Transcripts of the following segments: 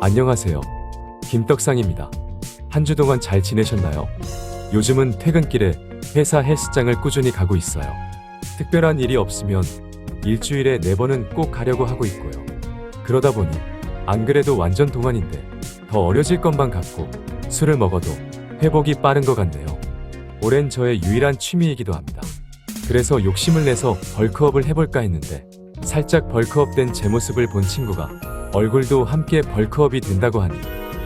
안녕하세요. 김떡상입니다. 한 주 동안 잘 지내셨나요? 요즘은 퇴근길에 회사 헬스장을 꾸준히 가고 있어요. 특별한 일이 없으면 일주일에 4번은 꼭 가려고 하고 있고요. 그러다 보니 안 그래도 완전 동안인데 더 어려질 것만 같고 술을 먹어도 회복이 빠른 것 같네요. 오랜 저의 유일한 취미이기도 합니다. 그래서 욕심을 내서 벌크업을 해볼까 했는데 살짝 벌크업된 제 모습을 본 친구가 얼굴도 함께 벌크업이 된다고 하니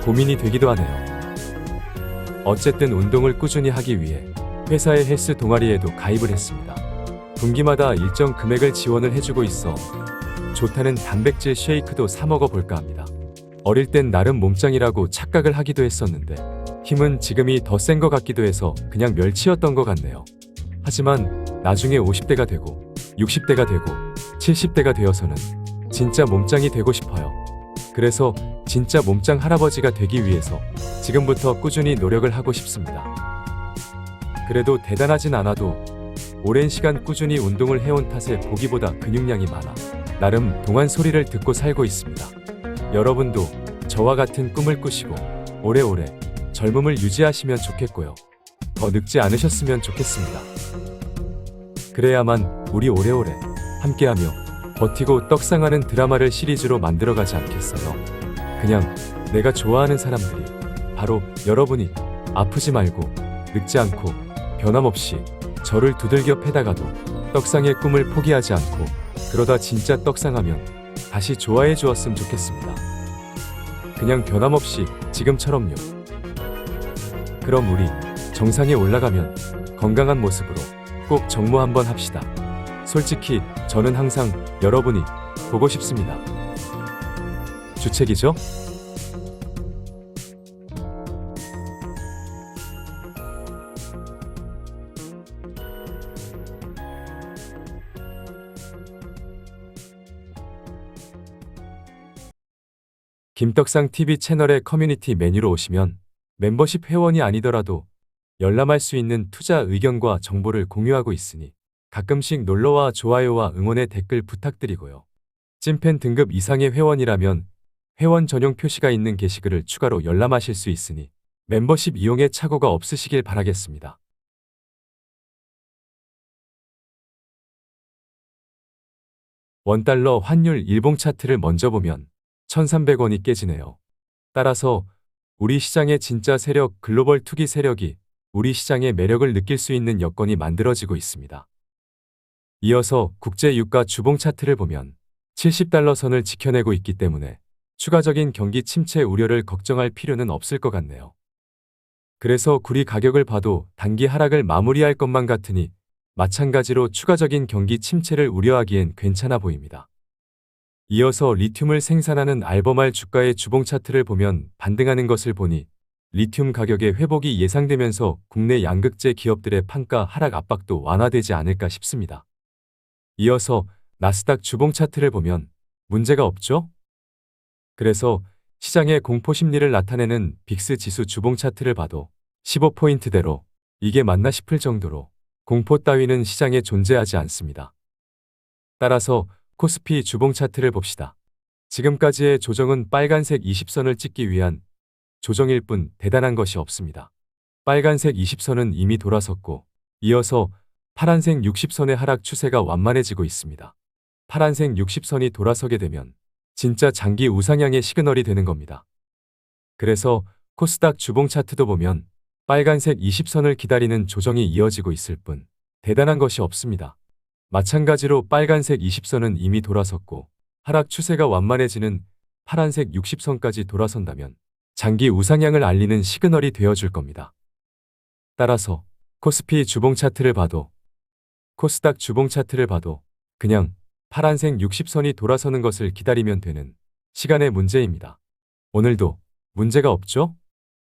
고민이 되기도 하네요. 어쨌든 운동을 꾸준히 하기 위해 회사의 헬스 동아리에도 가입을 했습니다. 분기마다 일정 금액을 지원을 해주고 있어 좋다는 단백질 쉐이크도 사 먹어볼까 합니다. 어릴 땐 나름 몸짱이라고 착각을 하기도 했었는데 힘은 지금이 더 센 것 같기도 해서 그냥 멸치였던 것 같네요. 하지만 나중에 50대가 되고 60대가 되고 70대가 되어서는 진짜 몸짱이 되고 싶어요. 그래서 진짜 몸짱 할아버지가 되기 위해서 지금부터 꾸준히 노력을 하고 싶습니다. 그래도 대단하진 않아도 오랜 시간 꾸준히 운동을 해온 탓에 보기보다 근육량이 많아 나름 동안 소리를 듣고 살고 있습니다. 여러분도 저와 같은 꿈을 꾸시고 오래오래 젊음을 유지하시면 좋겠고요. 더 늙지 않으셨으면 좋겠습니다. 그래야만 우리 오래오래 함께하며 버티고 떡상하는 드라마를 시리즈로 만들어가지 않겠어요? 그냥 내가 좋아하는 사람들이 바로 여러분이 아프지 말고 늙지 않고 변함없이 저를 두들겨 패다가도 떡상의 꿈을 포기하지 않고 그러다 진짜 떡상하면 다시 좋아해 주었으면 좋겠습니다. 그냥 변함없이 지금처럼요. 그럼 우리 정상에 올라가면 건강한 모습으로 꼭 정모 한번 합시다. 솔직히 저는 항상 여러분이 보고 싶습니다. 주책이죠? 김떡상TV 채널의 커뮤니티 메뉴로 오시면 멤버십 회원이 아니더라도 열람할 수 있는 투자 의견과 정보를 공유하고 있으니 가끔씩 놀러와 좋아요와 응원의 댓글 부탁드리고요. 찐팬 등급 이상의 회원이라면 회원 전용 표시가 있는 게시글을 추가로 열람하실 수 있으니 멤버십 이용에 착오가 없으시길 바라겠습니다. 원달러 환율 일봉 차트를 먼저 보면 1,300원이 깨지네요. 따라서 우리 시장의 진짜 세력 글로벌 투기 세력이 우리 시장의 매력을 느낄 수 있는 여건이 만들어지고 있습니다. 이어서 국제 유가 주봉 차트를 보면 70달러 선을 지켜내고 있기 때문에 추가적인 경기 침체 우려를 걱정할 필요는 없을 것 같네요. 그래서 구리 가격을 봐도 단기 하락을 마무리할 것만 같으니 마찬가지로 추가적인 경기 침체를 우려하기엔 괜찮아 보입니다. 이어서 리튬을 생산하는 알버말 주가의 주봉 차트를 보면 반등하는 것을 보니 리튬 가격의 회복이 예상되면서 국내 양극재 기업들의 판가 하락 압박도 완화되지 않을까 싶습니다. 이어서 나스닥 주봉 차트를 보면 문제가 없죠? 그래서 시장의 공포 심리를 나타내는 빅스 지수 주봉 차트를 봐도 15포인트대로 이게 맞나 싶을 정도로 공포 따위는 시장에 존재하지 않습니다. 따라서 코스피 주봉 차트를 봅시다. 지금까지의 조정은 빨간색 20선을 찍기 위한 조정일 뿐 대단한 것이 없습니다. 빨간색 20선은 이미 돌아섰고 이어서 파란색 60선의 하락 추세가 완만해지고 있습니다. 파란색 60선이 돌아서게 되면 진짜 장기 우상향의 시그널이 되는 겁니다. 그래서 코스닥 주봉 차트도 보면 빨간색 20선을 기다리는 조정이 이어지고 있을 뿐 대단한 것이 없습니다. 마찬가지로 빨간색 20선은 이미 돌아섰고 하락 추세가 완만해지는 파란색 60선까지 돌아선다면 장기 우상향을 알리는 시그널이 되어줄 겁니다. 따라서 코스피 주봉 차트를 봐도 코스닥 주봉 차트를 봐도 그냥 파란색 60선이 돌아서는 것을 기다리면 되는 시간의 문제입니다. 오늘도 문제가 없죠?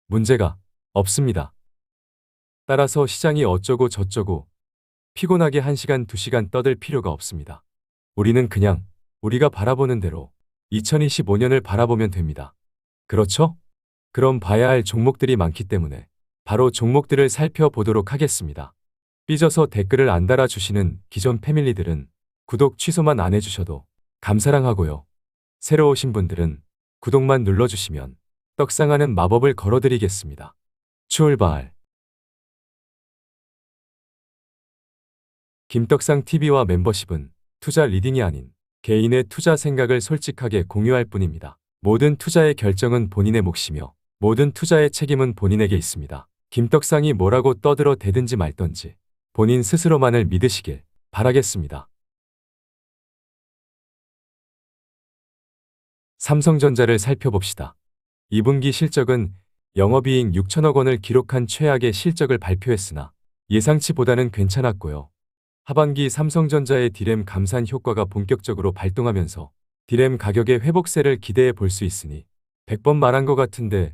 문제가 없습니다. 따라서 시장이 어쩌고 저쩌고 피곤하게 1시간, 2시간 떠들 필요가 없습니다. 우리는 그냥 우리가 바라보는 대로 2025년을 바라보면 됩니다. 그렇죠? 그럼 봐야 할 종목들이 많기 때문에 바로 종목들을 살펴보도록 하겠습니다. 삐져서 댓글을 안 달아주시는 기존 패밀리들은 구독 취소만 안 해주셔도 감사랑 하고요. 새로 오신 분들은 구독만 눌러주시면 떡상하는 마법을 걸어드리겠습니다. 출발! 김떡상TV와 멤버십은 투자 리딩이 아닌 개인의 투자 생각을 솔직하게 공유할 뿐입니다. 모든 투자의 결정은 본인의 몫이며 모든 투자의 책임은 본인에게 있습니다. 김떡상이 뭐라고 떠들어 대든지 말던지 본인 스스로만을 믿으시길 바라겠습니다. 삼성전자를 살펴봅시다. 2분기 실적은 영업이익 6천억 원을 기록한 최악의 실적을 발표했으나 예상치보다는 괜찮았고요. 하반기 삼성전자의 디램 감산 효과가 본격적으로 발동하면서 디램 가격의 회복세를 기대해 볼 수 있으니 100번 말한 것 같은데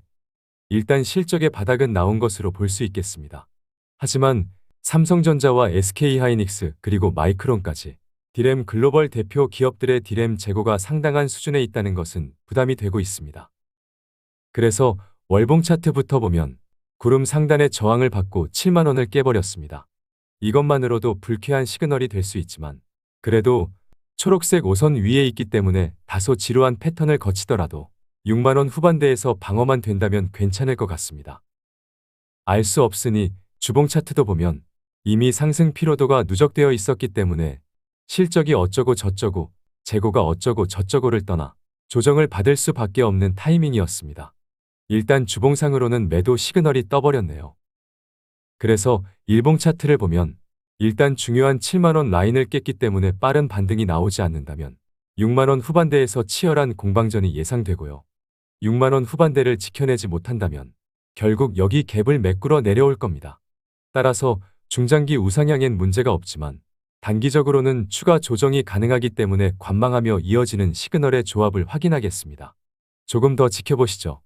일단 실적의 바닥은 나온 것으로 볼 수 있겠습니다. 하지만 삼성전자와 SK하이닉스 그리고 마이크론까지 디램 글로벌 대표 기업들의 디램 재고가 상당한 수준에 있다는 것은 부담이 되고 있습니다. 그래서 월봉 차트부터 보면 구름 상단의 저항을 받고 7만 원을 깨버렸습니다. 이것만으로도 불쾌한 시그널이 될 수 있지만 그래도 초록색 5선 위에 있기 때문에 다소 지루한 패턴을 거치더라도 6만 원 후반대에서 방어만 된다면 괜찮을 것 같습니다. 알 수 없으니 주봉 차트도 보면 이미 상승 피로도가 누적되어 있었기 때문에 실적이 어쩌고 저쩌고 재고가 어쩌고 저쩌고를 떠나 조정을 받을 수밖에 없는 타이밍이었습니다. 일단 주봉상으로는 매도 시그널이 떠버렸네요. 그래서 일봉 차트를 보면 일단 중요한 7만 원 라인을 깼기 때문에 빠른 반등이 나오지 않는다면 6만 원 후반대에서 치열한 공방전이 예상되고요. 6만 원 후반대를 지켜내지 못한다면 결국 여기 갭을 메꾸러 내려올 겁니다. 따라서 중장기 우상향엔 문제가 없지만 단기적으로는 추가 조정이 가능하기 때문에 관망하며 이어지는 시그널의 조합을 확인하겠습니다. 조금 더 지켜보시죠.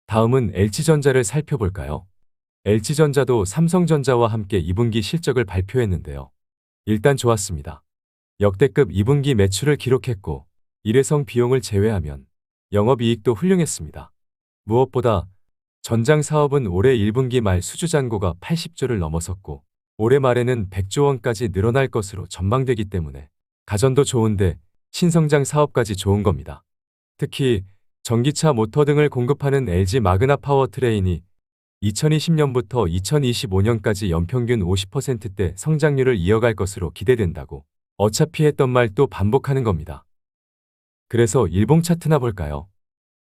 다음은 LG전자를 살펴볼까요? LG전자도 삼성전자와 함께 2분기 실적을 발표했는데요. 일단 좋았습니다. 역대급 2분기 매출을 기록했고 일회성 비용을 제외하면 영업이익도 훌륭했습니다. 무엇보다 전장 사업은 올해 1분기 말 수주잔고가 80조를 넘어섰고 올해 말에는 100조 원까지 늘어날 것으로 전망되기 때문에 가전도 좋은데 신성장 사업까지 좋은 겁니다. 특히 전기차 모터 등을 공급하는 LG 마그나 파워트레인이 2020년부터 2025년까지 연평균 50%대 성장률을 이어갈 것으로 기대된다고 어차피 했던 말 또 반복하는 겁니다. 그래서 일봉 차트나 볼까요?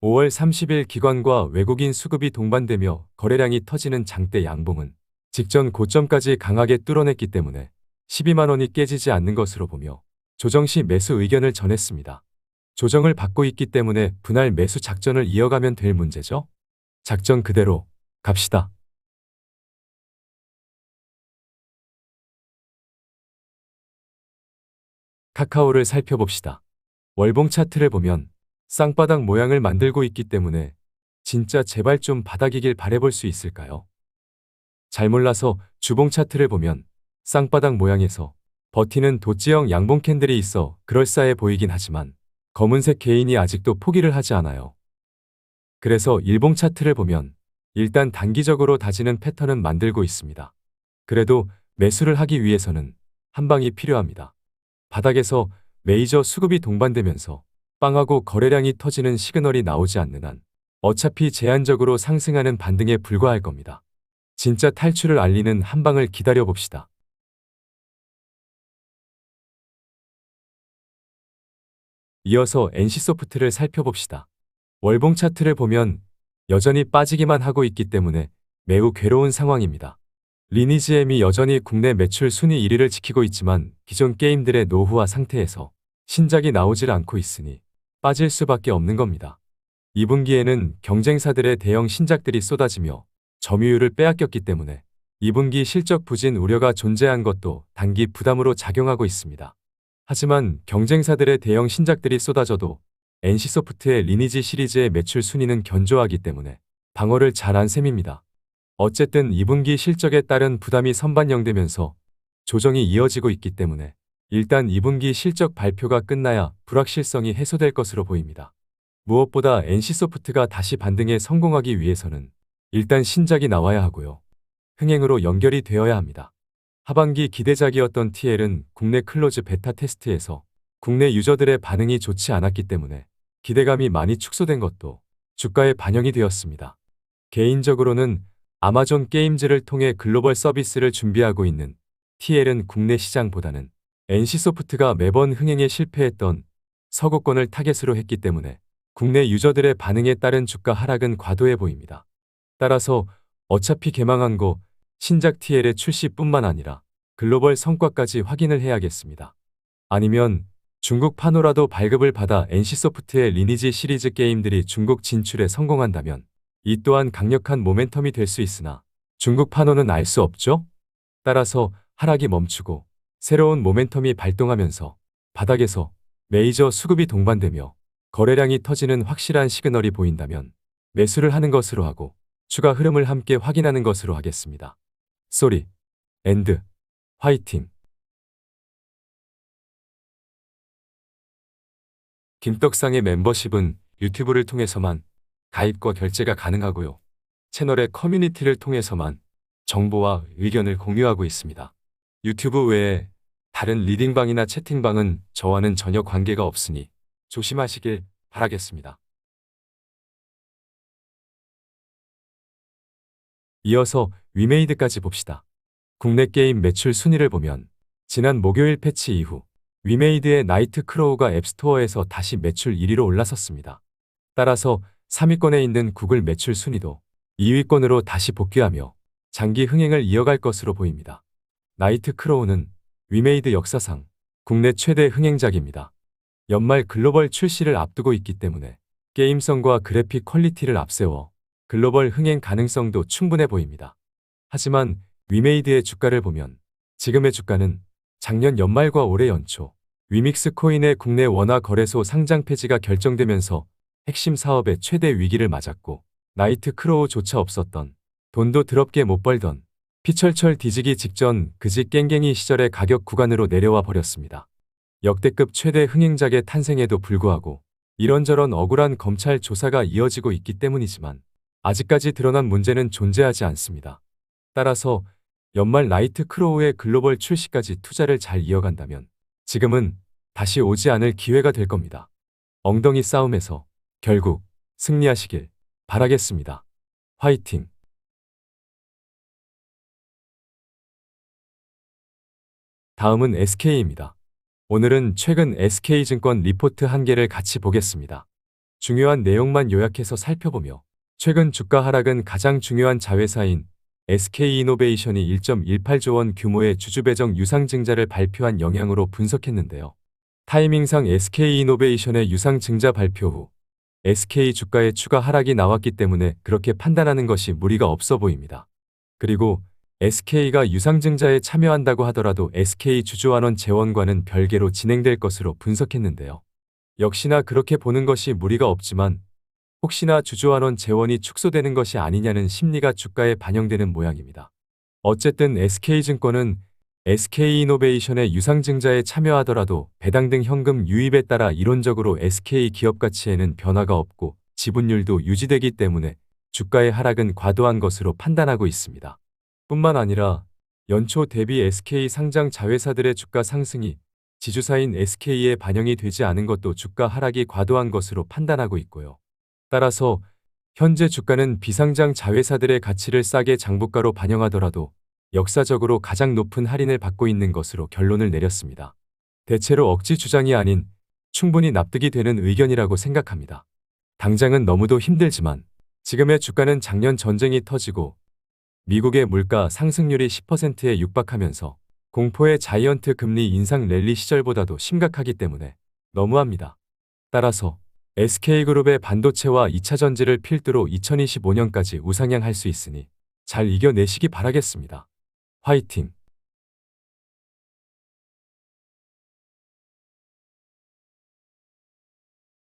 5월 30일 기관과 외국인 수급이 동반되며 거래량이 터지는 장대 양봉은 직전 고점까지 강하게 뚫어냈기 때문에 12만 원이 깨지지 않는 것으로 보며 조정 시 매수 의견을 전했습니다. 조정을 받고 있기 때문에 분할 매수 작전을 이어가면 될 문제죠. 작전 그대로 갑시다. 카카오를 살펴봅시다. 월봉 차트를 보면 쌍바닥 모양을 만들고 있기 때문에 진짜 제발 좀 바닥이길 바라볼 수 있을까요? 잘 몰라서 주봉 차트를 보면 쌍바닥 모양에서 버티는 도지형 양봉 캔들이 있어 그럴싸해 보이긴 하지만 검은색 개인이 아직도 포기를 하지 않아요. 그래서 일봉 차트를 보면 일단 단기적으로 다지는 패턴은 만들고 있습니다. 그래도 매수를 하기 위해서는 한 방이 필요합니다. 바닥에서 메이저 수급이 동반되면서 빵하고 거래량이 터지는 시그널이 나오지 않는 한 어차피 제한적으로 상승하는 반등에 불과할 겁니다. 진짜 탈출을 알리는 한 방을 기다려봅시다. 이어서 NC소프트를 살펴봅시다. 월봉 차트를 보면 여전히 빠지기만 하고 있기 때문에 매우 괴로운 상황입니다. 리니지엠이 여전히 국내 매출 순위 1위를 지키고 있지만 기존 게임들의 노후화 상태에서 신작이 나오질 않고 있으니 빠질 수밖에 없는 겁니다. 2분기에는 경쟁사들의 대형 신작들이 쏟아지며 점유율을 빼앗겼기 때문에 2분기 실적 부진 우려가 존재한 것도 단기 부담으로 작용하고 있습니다. 하지만 경쟁사들의 대형 신작들이 쏟아져도 NC소프트의 리니지 시리즈의 매출 순위는 견조하기 때문에 방어를 잘한 셈입니다. 어쨌든 2분기 실적에 따른 부담이 선반영되면서 조정이 이어지고 있기 때문에 일단 2분기 실적 발표가 끝나야 불확실성이 해소될 것으로 보입니다. 무엇보다 NC소프트가 다시 반등에 성공하기 위해서는 일단 신작이 나와야 하고요. 흥행으로 연결이 되어야 합니다. 하반기 기대작이었던 TL은 국내 클로즈 베타 테스트에서 국내 유저들의 반응이 좋지 않았기 때문에 기대감이 많이 축소된 것도 주가에 반영이 되었습니다. 개인적으로는 아마존 게임즈를 통해 글로벌 서비스를 준비하고 있는 TL은 국내 시장보다는 NC소프트가 매번 흥행에 실패했던 서구권을 타겟으로 했기 때문에 국내 유저들의 반응에 따른 주가 하락은 과도해 보입니다. 따라서 어차피 개망한 거 신작 TL의 출시뿐만 아니라 글로벌 성과까지 확인을 해야겠습니다. 아니면 중국 판호라도 발급을 받아 NC소프트의 리니지 시리즈 게임들이 중국 진출에 성공한다면 이 또한 강력한 모멘텀이 될 수 있으나 중국 판호는 알 수 없죠? 따라서 하락이 멈추고 새로운 모멘텀이 발동하면서 바닥에서 메이저 수급이 동반되며 거래량이 터지는 확실한 시그널이 보인다면 매수를 하는 것으로 하고 추가 흐름을 함께 확인하는 것으로 하겠습니다. 쏘리, 엔드, 화이팅! 김떡상의 멤버십은 유튜브를 통해서만 가입과 결제가 가능하고요. 채널의 커뮤니티를 통해서만 정보와 의견을 공유하고 있습니다. 유튜브 외에 다른 리딩방이나 채팅방은 저와는 전혀 관계가 없으니 조심하시길 바라겠습니다. 이어서 위메이드까지 봅시다. 국내 게임 매출 순위를 보면 지난 목요일 패치 이후 위메이드의 나이트 크로우가 앱스토어에서 다시 매출 1위로 올라섰습니다. 따라서 3위권에 있는 구글 매출 순위도 2위권으로 다시 복귀하며 장기 흥행을 이어갈 것으로 보입니다. 나이트 크로우는 위메이드 역사상 국내 최대 흥행작입니다. 연말 글로벌 출시를 앞두고 있기 때문에 게임성과 그래픽 퀄리티를 앞세워 글로벌 흥행 가능성도 충분해 보입니다. 하지만 위메이드의 주가를 보면 지금의 주가는 작년 연말과 올해 연초 위믹스 코인의 국내 원화 거래소 상장 폐지가 결정되면서 핵심 사업의 최대 위기를 맞았고 나이트 크로우조차 없었던 돈도 더럽게 못 벌던 피철철 뒤지기 직전 그지 깽깽이 시절의 가격 구간으로 내려와 버렸습니다. 역대급 최대 흥행작의 탄생에도 불구하고 이런저런 억울한 검찰 조사가 이어지고 있기 때문이지만 아직까지 드러난 문제는 존재하지 않습니다. 따라서 연말 나이트 크로우의 글로벌 출시까지 투자를 잘 이어간다면 지금은 다시 오지 않을 기회가 될 겁니다. 엉덩이 싸움에서 결국 승리하시길 바라겠습니다. 화이팅! 다음은 SK입니다. 오늘은 최근 SK증권 리포트 한 개를 같이 보겠습니다. 중요한 내용만 요약해서 살펴보며 최근 주가 하락은 가장 중요한 자회사인 SK이노베이션이 1.18조 원 규모의 주주배정 유상증자를 발표한 영향으로 분석했는데요. 타이밍상 SK이노베이션의 유상증자 발표 후 SK 주가의 추가 하락이 나왔기 때문에 그렇게 판단하는 것이 무리가 없어 보입니다. 그리고 SK가 유상증자에 참여한다고 하더라도 SK 주주환원 재원과는 별개로 진행될 것으로 분석했는데요. 역시나 그렇게 보는 것이 무리가 없지만 혹시나 주주환원 재원이 축소되는 것이 아니냐는 심리가 주가에 반영되는 모양입니다. 어쨌든 SK증권은 SK이노베이션의 유상증자에 참여하더라도 배당 등 현금 유입에 따라 이론적으로 SK 기업 가치에는 변화가 없고 지분율도 유지되기 때문에 주가의 하락은 과도한 것으로 판단하고 있습니다. 뿐만 아니라 연초 대비 SK 상장 자회사들의 주가 상승이 지주사인 SK에 반영이 되지 않은 것도 주가 하락이 과도한 것으로 판단하고 있고요. 따라서 현재 주가는 비상장 자회사들의 가치를 싸게 장부가로 반영하더라도 역사적으로 가장 높은 할인을 받고 있는 것으로 결론을 내렸습니다. 대체로 억지 주장이 아닌 충분히 납득이 되는 의견이라고 생각합니다. 당장은 너무도 힘들지만 지금의 주가는 작년 전쟁이 터지고 미국의 물가 상승률이 10%에 육박하면서 공포의 자이언트 금리 인상 랠리 시절보다도 심각하기 때문에 너무합니다. 따라서 SK그룹의 반도체와 2차 전지를 필두로 2025년까지 우상향할 수 있으니 잘 이겨내시기 바라겠습니다. 화이팅!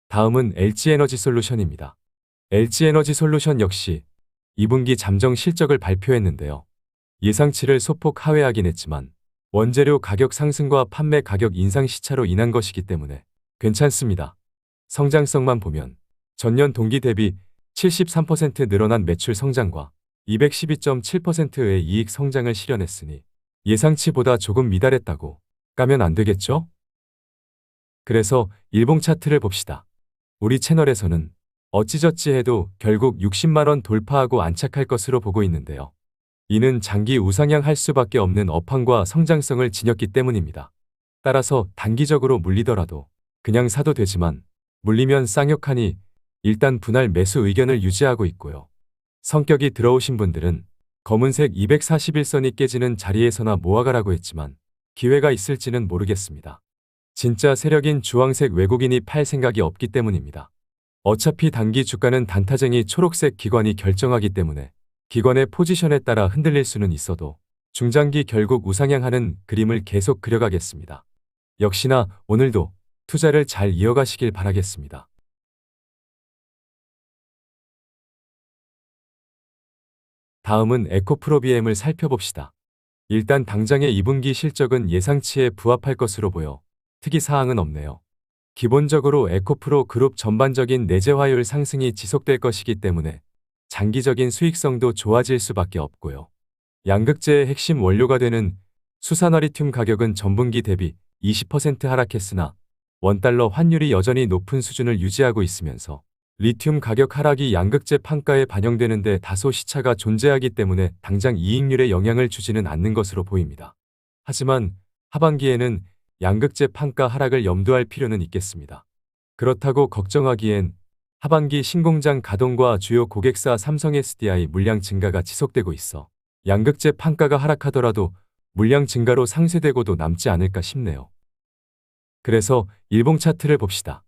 다음은 LG에너지솔루션입니다. LG에너지솔루션 역시 2분기 잠정 실적을 발표했는데요. 예상치를 소폭 하회하긴 했지만 원재료 가격 상승과 판매 가격 인상 시차로 인한 것이기 때문에 괜찮습니다. 성장성만 보면 전년 동기 대비 73% 늘어난 매출 성장과 212.7%의 이익 성장을 실현했으니 예상치보다 조금 미달했다고 까면 안 되겠죠? 그래서 일봉 차트를 봅시다. 우리 채널에서는 어찌저찌 해도 결국 60만 원 돌파하고 안착할 것으로 보고 있는데요. 이는 장기 우상향할 수밖에 없는 업황과 성장성을 지녔기 때문입니다. 따라서 단기적으로 물리더라도 그냥 사도 되지만 물리면 쌍욕하니 일단 분할 매수 의견을 유지하고 있고요. 성격이 들어오신 분들은 검은색 241선이 깨지는 자리에서나 모아가라고 했지만 기회가 있을지는 모르겠습니다. 진짜 세력인 주황색 외국인이 팔 생각이 없기 때문입니다. 어차피 단기 주가는 단타쟁이 초록색 기관이 결정하기 때문에 기관의 포지션에 따라 흔들릴 수는 있어도 중장기 결국 우상향하는 그림을 계속 그려가겠습니다. 역시나 오늘도 투자를 잘 이어가시길 바라겠습니다. 다음은 에코프로비엠을 살펴봅시다. 일단 당장의 2분기 실적은 예상치에 부합할 것으로 보여 특이사항은 없네요. 기본적으로 에코프로 그룹 전반적인 내재화율 상승이 지속될 것이기 때문에 장기적인 수익성도 좋아질 수밖에 없고요. 양극재의 핵심 원료가 되는 수산화리튬 가격은 전분기 대비 20% 하락했으나 원달러 환율이 여전히 높은 수준을 유지하고 있으면서 리튬 가격 하락이 양극재 판가에 반영되는데 다소 시차가 존재하기 때문에 당장 이익률에 영향을 주지는 않는 것으로 보입니다. 하지만 하반기에는 양극재 판가 하락을 염두할 필요는 있겠습니다. 그렇다고 걱정하기엔 하반기 신공장 가동과 주요 고객사 삼성 SDI 물량 증가가 지속되고 있어 양극재 판가가 하락하더라도 물량 증가로 상쇄되고도 남지 않을까 싶네요. 그래서 일봉 차트를 봅시다.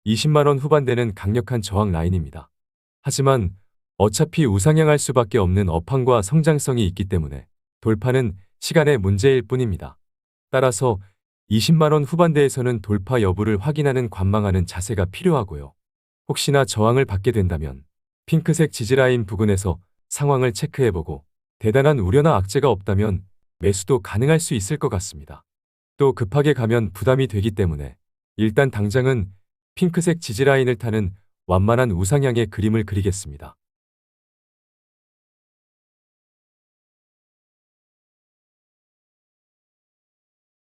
20만 원 후반대는 강력한 저항 라인입니다. 하지만 어차피 우상향할 수밖에 없는 업황과 성장성이 있기 때문에 돌파는 시간의 문제일 뿐입니다. 따라서 20만 원 후반대에서는 돌파 여부를 확인하는 관망하는 자세가 필요하고요. 혹시나 저항을 받게 된다면 핑크색 지지라인 부근에서 상황을 체크해보고 대단한 우려나 악재가 없다면 매수도 가능할 수 있을 것 같습니다. 또 급하게 가면 부담이 되기 때문에 일단 당장은 핑크색 지지라인을 타는 완만한 우상향의 그림을 그리겠습니다.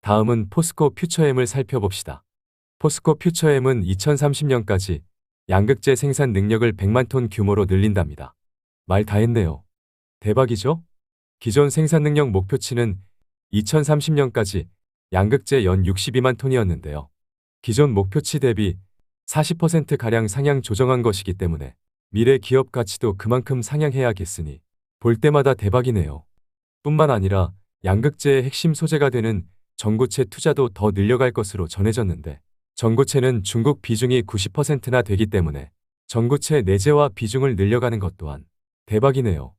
다음은 포스코 퓨처엠을 살펴봅시다. 포스코 퓨처엠은 2030년까지 양극재 생산 능력을 100만 톤 규모로 늘린답니다. 말 다 했네요. 대박이죠? 기존 생산 능력 목표치는 2030년까지 양극재 연 62만 톤이었는데요. 기존 목표치 대비 40%가량 상향 조정한 것이기 때문에 미래 기업 가치도 그만큼 상향해야겠으니 볼 때마다 대박이네요. 뿐만 아니라 양극재의 핵심 소재가 되는 전고체 투자도 더 늘려갈 것으로 전해졌는데 전고체는 중국 비중이 90%나 되기 때문에 전고체 내재화 비중을 늘려가는 것 또한 대박이네요.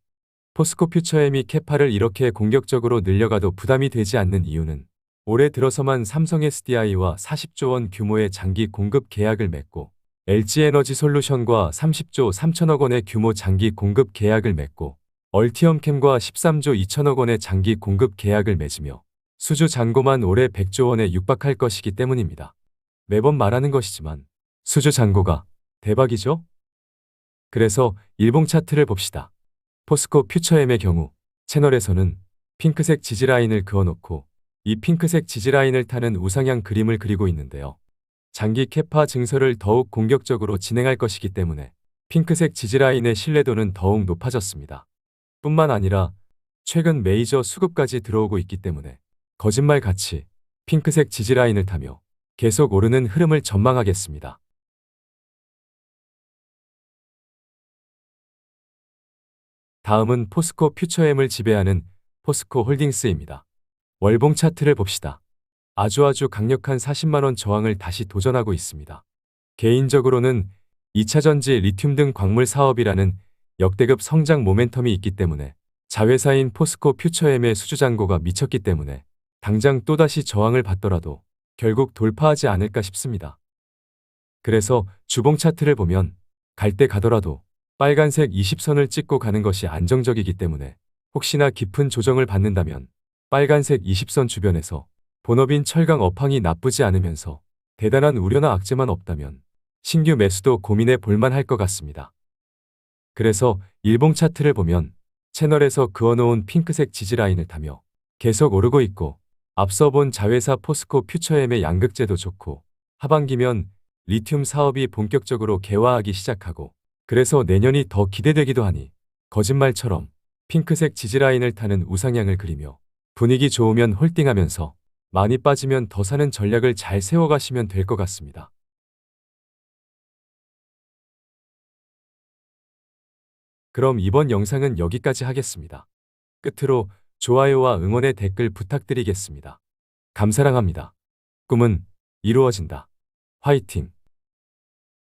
포스코 퓨처엠이 캐파를 이렇게 공격적으로 늘려가도 부담이 되지 않는 이유는 올해 들어서만 삼성 SDI와 40조 원 규모의 장기 공급 계약을 맺고 LG에너지솔루션과 30조 3천억 원의 규모 장기 공급 계약을 맺고 얼티엄캠과 13조 2천억 원의 장기 공급 계약을 맺으며 수주 잔고만 올해 100조 원에 육박할 것이기 때문입니다. 매번 말하는 것이지만 수주 잔고가 대박이죠? 그래서 일봉 차트를 봅시다. 포스코 퓨처엠의 경우 채널에서는 핑크색 지지라인을 그어놓고 이 핑크색 지지라인을 타는 우상향 그림을 그리고 있는데요. 장기 캐파 증설을 더욱 공격적으로 진행할 것이기 때문에 핑크색 지지라인의 신뢰도는 더욱 높아졌습니다. 뿐만 아니라 최근 메이저 수급까지 들어오고 있기 때문에 거짓말같이 핑크색 지지라인을 타며 계속 오르는 흐름을 전망하겠습니다. 다음은 포스코 퓨처엠을 지배하는 포스코 홀딩스입니다. 월봉 차트를 봅시다. 아주 강력한 40만 원 저항을 다시 도전하고 있습니다. 개인적으로는 2차전지 리튬 등 광물 사업이라는 역대급 성장 모멘텀이 있기 때문에 자회사인 포스코 퓨처엠의 수주 잔고가 미쳤기 때문에 당장 또다시 저항을 받더라도 결국 돌파하지 않을까 싶습니다. 그래서 주봉 차트를 보면 갈 때 가더라도 빨간색 20선을 찍고 가는 것이 안정적이기 때문에 혹시나 깊은 조정을 받는다면 빨간색 20선 주변에서 본업인 철강 업황이 나쁘지 않으면서 대단한 우려나 악재만 없다면 신규 매수도 고민해 볼만 할 것 같습니다. 그래서 일봉 차트를 보면 채널에서 그어놓은 핑크색 지지라인을 타며 계속 오르고 있고 앞서 본 자회사 포스코 퓨처엠의 양극재도 좋고 하반기면 리튬 사업이 본격적으로 개화하기 시작하고 그래서 내년이 더 기대되기도 하니 거짓말처럼 핑크색 지지라인을 타는 우상향을 그리며 분위기 좋으면 홀딩하면서 많이 빠지면 더 사는 전략을 잘 세워가시면 될 것 같습니다. 그럼 이번 영상은 여기까지 하겠습니다. 끝으로 좋아요와 응원의 댓글 부탁드리겠습니다. 감사랑합니다. 꿈은 이루어진다. 화이팅!